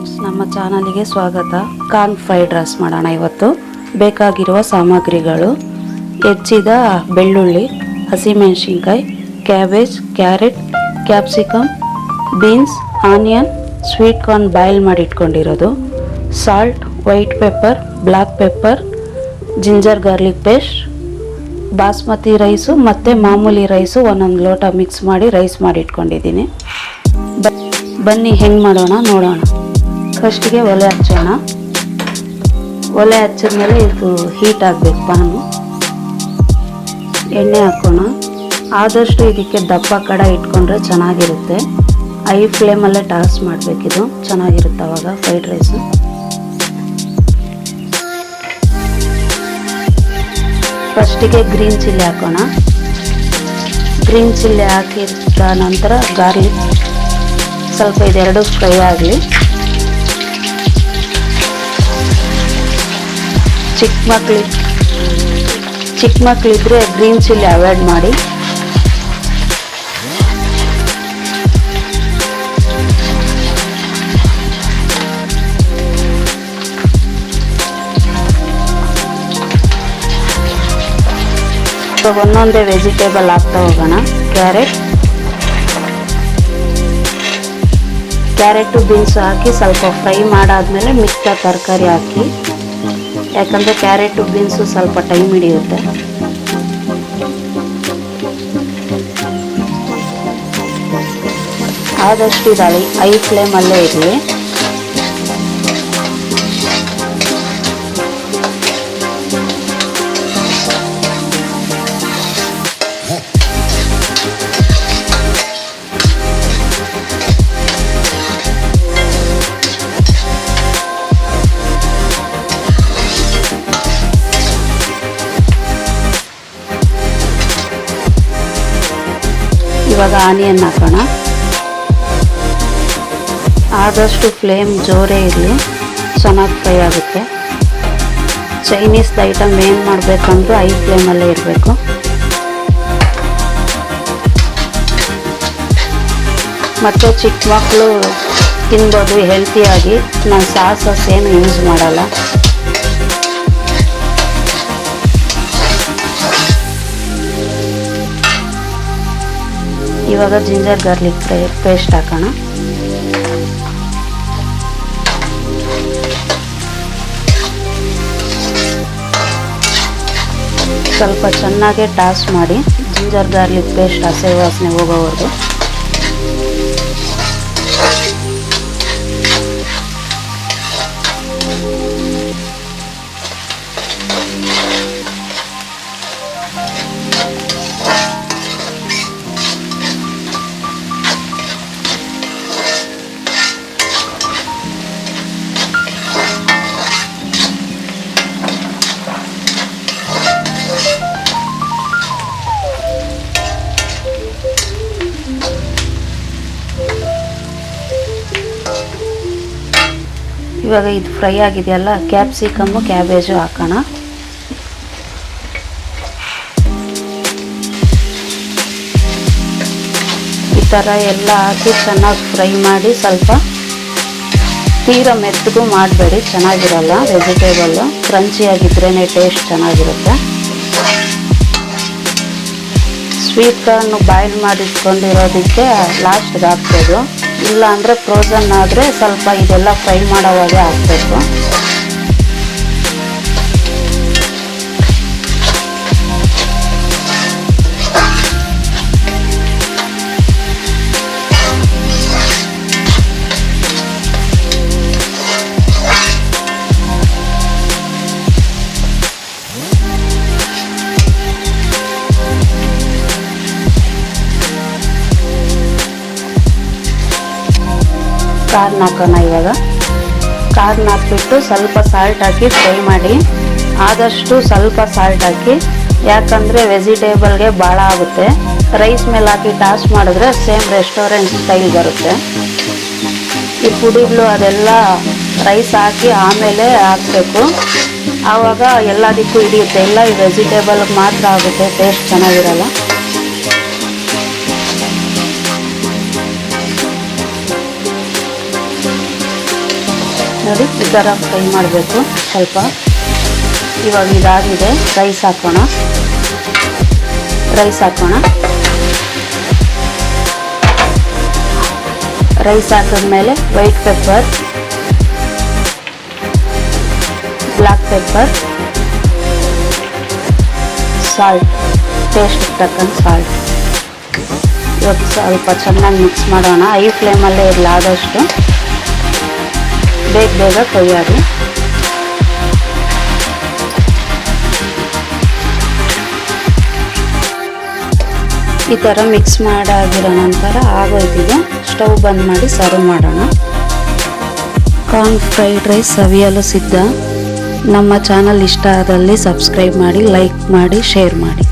Friends, ನಮ್ಮ ಚಾನಲಿಗೆ ಸ್ವಾಗತ. Corn fried rice ಮಾಡೋಣ. ಇವತ್ತು ಬೇಕಾಗಿರುವ ಸಾಮಗ್ರಿಗಳು: ಹೆಚ್ಚಿದ ಬೆಳ್ಳುಳ್ಳಿ, ಹಸಿಮೆಣಸಿನ್ಕಾಯಿ, cabbage, carrot, capsicum, beans, onion, sweet corn boil ಮಾಡಿ ಇಟ್ಕೊಂಡಿರೋದು, salt, white pepper, black pepper, ginger garlic paste, basmati rice ಮತ್ತು ಮಾಮೂಲಿ ರೈಸು ಒಂದೊಂದು ಲೋಟ ಮಿಕ್ಸ್ ಮಾಡಿ ರೈಸ್ ಮಾಡಿ ಇಟ್ಕೊಂಡಿದ್ದೀನಿ. ಬನ್ನಿ ಹೆಂಗೆ ಮಾಡೋಣ ನೋಡೋಣ. ಫಸ್ಟಿಗೆ ಒಲೆ ಹಚ್ಚೋಣ. ಒಲೆ ಹಚ್ಚಿದ್ಮೇಲೆ ಇದು ಹೀಟ್ ಆಗಬೇಕು. ಪಾನು ಎಣ್ಣೆ ಹಾಕೋಣ. ಆದಷ್ಟು ಇದಕ್ಕೆ ದಪ್ಪ ಕಡೆ ಇಟ್ಕೊಂಡ್ರೆ ಚೆನ್ನಾಗಿರುತ್ತೆ. ಹೈ ಫ್ಲೇಮಲ್ಲೇ ಟಾಸ್ ಮಾಡಬೇಕಿದು, ಚೆನ್ನಾಗಿರುತ್ತೆ ಅವಾಗ ಫ್ರೈಡ್ ರೈಸು. ಫಸ್ಟಿಗೆ ಗ್ರೀನ್ ಚಿಲ್ಲಿ ಹಾಕೋಣ. ಗ್ರೀನ್ ಚಿಲ್ಲಿ ಹಾಕಿದ ನಂತರ ಗಾರ್ಲಿಕ್ ಸ್ವಲ್ಪ ಇದೆರಡು ಫ್ರೈ ಆಗಲಿ. ಚಿಕ್ಕ ಮಕ್ಕಳಿದ್ರೆ ಗ್ರೀನ್ ಚಿಲ್ಲಿ ಅವಾಯ್ಡ್ ಮಾಡಿ. ಒಂದೊಂದೇ ವೆಜಿಟೇಬಲ್ ಹಾಕ್ತಾ ಹೋಗೋಣ. ಕ್ಯಾರೆಟು ಬೀನ್ಸ್ ಹಾಕಿ ಸ್ವಲ್ಪ ಫ್ರೈ ಮಾಡಾದ್ಮೇಲೆ ಮಿಕ್ಕಿದ ತರಕಾರಿ ಹಾಕಿ, ಯಾಕಂದರೆ ಕ್ಯಾರೆಟು ಬೀನ್ಸು ಸ್ವಲ್ಪ ಟೈಮ್ ಹಿಡಿಯುತ್ತೆ. ಆದಷ್ಟು ಇದು ಹೈ ಫ್ಲೇಮಲ್ಲೇ ಇರಲಿ. ಇವಾಗ ಆನಿಯನ್ ಹಾಕೋಣ. ಆದಷ್ಟು ಫ್ಲೇಮ್ ಜೋರೇ ಇರಲಿ, ಚೆನ್ನಾಗಿ ಫ್ರೈ ಆಗುತ್ತೆ. ಚೈನೀಸ್ ಐಟಮ್ ಏನು ಮಾಡಬೇಕಂದ್ರೂ ಹೈ ಫ್ಲೇಮಲ್ಲೇ ಇರಬೇಕು. ಮತ್ತು ಚಿಕ್ಕ ಮಕ್ಕಳು ತಿನ್ಬೋದು ಹೆಲ್ತಿಯಾಗಿ. ನಾನು ಸಾಸಸ್ ಏನು ಯೂಸ್ ಮಾಡಲ್ಲ. ಇವಾಗ ಜಿಂಜರ್ ಗಾರ್ಲಿಕ್ ಪೇಸ್ಟ್ ಹಾಕೋಣ. ಸ್ವಲ್ಪ ಚೆನ್ನಾಗೇ ಟಾಸ್ ಮಾಡಿ, ಜಿಂಜರ್ ಗಾರ್ಲಿಕ್ ಪೇಸ್ಟ್ ಹಸಿ ವಾಸನೆ ಹೋಗೋವರೆಗೂ. ಇವಾಗ ಇದು ಫ್ರೈ ಆಗಿದೆಯಲ್ಲ, ಕ್ಯಾಪ್ಸಿಕಮ್ಮು ಕ್ಯಾಬೇಜು ಹಾಕೋಣ. ಈ ಥರ ಎಲ್ಲ ಹಾಕಿ ಚೆನ್ನಾಗಿ ಫ್ರೈ ಮಾಡಿ. ಸ್ವಲ್ಪ ತೀರಾ ಮೆತ್ತಗೂ ಮಾಡಬೇಡಿ, ಚೆನ್ನಾಗಿರಲ್ಲ. ವೆಜಿಟೇಬಲ್ಲು ಕ್ರಂಚಿಯಾಗಿದ್ರೇ ಟೇಸ್ಟ್ ಚೆನ್ನಾಗಿರುತ್ತೆ. ಸ್ವೀಟ್ ಕಾರ್ನ್ ಬಾಯ್ಲ್ ಮಾಡಿಟ್ಕೊಂಡಿರೋದಕ್ಕೆ ಲಾಸ್ಟ್ಗೆ ಹಾಕ್ಬೋದು. ಇಲ್ಲ ಅಂದರೆ ಫ್ರೋಝನ್ ಆದರೆ ಸ್ವಲ್ಪ ಇದೆಲ್ಲ ಫ್ರೈ ಮಾಡೋವಾಗೆ ಹಾಕಬೇಕು. ಕಾರ್ನ್ ಹಾಕೋಣ. ಇವಾಗ ಕಾರ್ನ್ ಹಾಕ್ಬಿಟ್ಟು ಸ್ವಲ್ಪ ಸಾಲ್ಟ್ ಹಾಕಿ ಫ್ರೈ ಮಾಡಿ. ಆದಷ್ಟು ಸ್ವಲ್ಪ ಸಾಲ್ಟ್ ಹಾಕಿ, ಯಾಕಂದರೆ ವೆಜಿಟೇಬಲ್ಗೆ ಭಾಳ ಆಗುತ್ತೆ. ರೈಸ್ ಮೇಲೆ ಹಾಕಿ ಟಾಸ್ ಮಾಡಿದ್ರೆ ಸೇಮ್ ರೆಸ್ಟೋರೆಂಟ್ ಸ್ಟೈಲ್ ಬರುತ್ತೆ. ಈ ಪುಡಿಗಳು ಅದೆಲ್ಲ ರೈಸ್ ಹಾಕಿ ಆಮೇಲೆ ಹಾಕಬೇಕು. ಆವಾಗ ಎಲ್ಲದಕ್ಕೂ ಹಿಡಿಯುತ್ತೆ. ಎಲ್ಲ ಈ ವೆಜಿಟೇಬಲ್ಗೆ ಮಾತ್ರ ಆಗುತ್ತೆ, ಟೇಸ್ಟ್ ಚೆನ್ನಾಗಿರಲ್ಲ. ನೋಡಿ ಈ ಥರ ಫ್ರೈ ಮಾಡಬೇಕು ಸ್ವಲ್ಪ. ಇವಾಗ ಇದಾಗಿದೆ, ರೈಸ್ ಹಾಕೋಣ. ರೈಸ್ ಹಾಕಿದ್ಮೇಲೆ white pepper, black pepper, salt, taste ತಕ್ಕಂಥ ಸಾಲ್ಟ್. ಇವತ್ತು ಸ್ವಲ್ಪ ಚೆನ್ನಾಗಿ ಮಿಕ್ಸ್ ಮಾಡೋಣ. ಹೈ ಫ್ಲೇಮಲ್ಲೇ ಇರಲಿ, ಆದಷ್ಟು ಬೇಗ ಕೊಯ್ಯೋದು. ಈ ಥರ ಮಿಕ್ಸ್ ಮಾಡಾಗಿರೋ ನಂತರ ಆಗೋಯ್ತಿದೆ. ಸ್ಟವ್ ಬಂದ್ ಮಾಡಿ ಸರ್ವ್ ಮಾಡೋಣ. ಕಾರ್ನ್ ಫ್ರೈಡ್ ರೈಸ್ ಸವಿಯಲು ಸಿದ್ಧ. ನಮ್ಮ ಚಾನಲ್ ಇಷ್ಟ ಆದಲ್ಲಿ ಸಬ್ಸ್ಕ್ರೈಬ್ ಮಾಡಿ, ಲೈಕ್ ಮಾಡಿ, ಶೇರ್ ಮಾಡಿ.